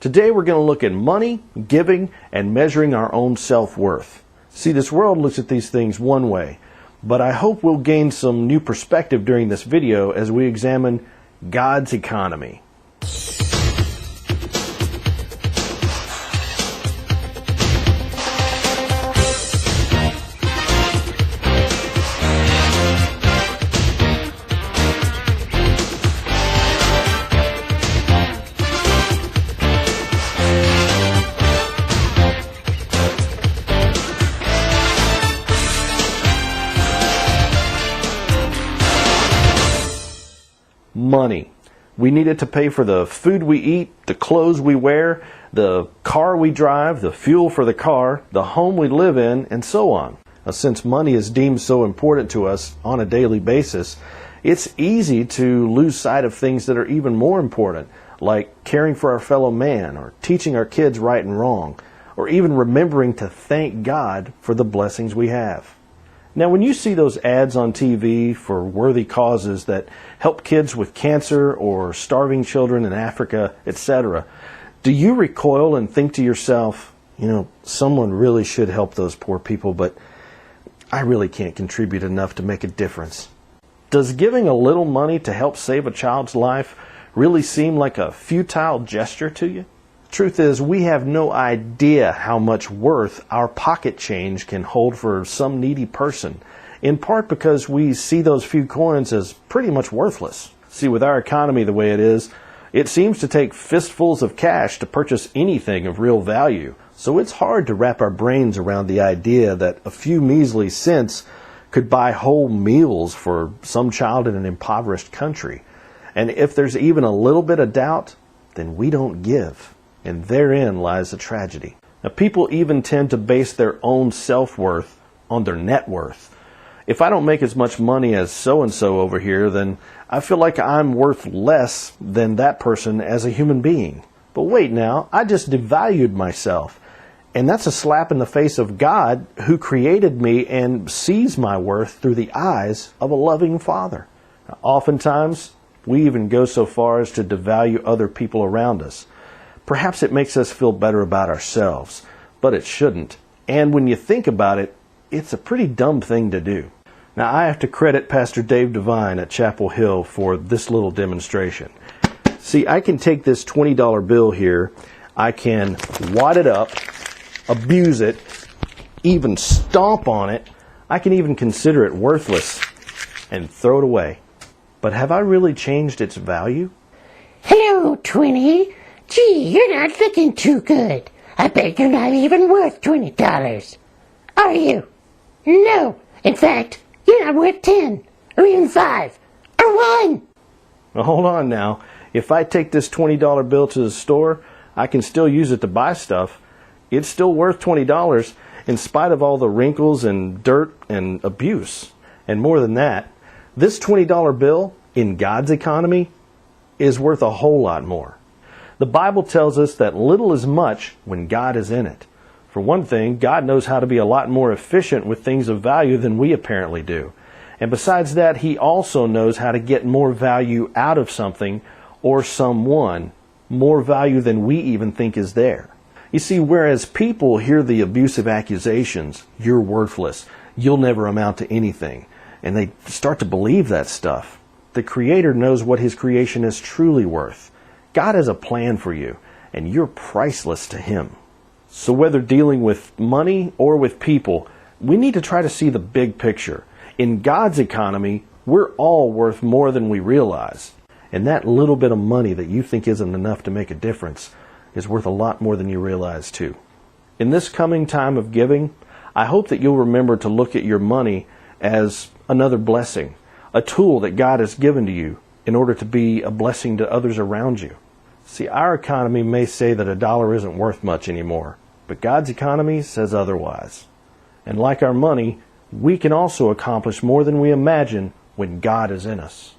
Today we're going to look at money, giving, and measuring our own self-worth. See, this world looks at these things one way, but I hope we'll gain some new perspective during this video as we examine God's economy. Money. We need it to pay for the food we eat, the clothes we wear, the car we drive, the fuel for the car, the home we live in, and so on. Now, since money is deemed so important to us on a daily basis, it's easy to lose sight of things that are even more important, like caring for our fellow man, or teaching our kids right and wrong, or even remembering to thank God for the blessings we have. Now, when you see those ads on TV for worthy causes that help kids with cancer or starving children in Africa, etc., do you recoil and think to yourself, someone really should help those poor people, but I really can't contribute enough to make a difference? Does giving a little money to help save a child's life really seem like a futile gesture to you? Truth is, we have no idea how much worth our pocket change can hold for some needy person, in part because we see those few coins as pretty much worthless. See, with our economy the way it is, it seems to take fistfuls of cash to purchase anything of real value. So it's hard to wrap our brains around the idea that a few measly cents could buy whole meals for some child in an impoverished country. And if there's even a little bit of doubt, then we don't give. And therein lies the tragedy. Now, people even tend to base their own self-worth on their net worth. If I don't make as much money as so-and-so over here, then I feel like I'm worth less than that person as a human being. But wait now, I just devalued myself. And that's a slap in the face of God, who created me and sees my worth through the eyes of a loving Father. Now, oftentimes, we even go so far as to devalue other people around us. Perhaps it makes us feel better about ourselves, but it shouldn't. And when you think about it, it's a pretty dumb thing to do. Now, I have to credit Pastor Dave Devine at Chapel Hill for this little demonstration. See, I can take this $20 bill here, I can wad it up, abuse it, even stomp on it, I can even consider it worthless and throw it away. But have I really changed its value? Hello, 20. Gee, you're not looking too good. I bet you're not even worth $20. Are you? No. In fact, you're not worth 10, or even 5, or 1. Now, hold on now. If I take this $20 bill to the store, I can still use it to buy stuff. It's still worth $20 in spite of all the wrinkles and dirt and abuse. And more than that, this $20 bill in God's economy is worth a whole lot more. The Bible tells us that little is much when God is in it. For one thing, God knows how to be a lot more efficient with things of value than we apparently do. And besides that, He also knows how to get more value out of something or someone, more value than we even think is there. You see, whereas people hear the abusive accusations, you're worthless, you'll never amount to anything, and they start to believe that stuff, the Creator knows what His creation is truly worth. God has a plan for you, and you're priceless to Him. So whether dealing with money or with people, we need to try to see the big picture. In God's economy, we're all worth more than we realize. And that little bit of money that you think isn't enough to make a difference is worth a lot more than you realize too. In this coming time of giving, I hope that you'll remember to look at your money as another blessing, a tool that God has given to you in order to be a blessing to others around you. See, our economy may say that a dollar isn't worth much anymore, but God's economy says otherwise. And like our money, we can also accomplish more than we imagine when God is in us.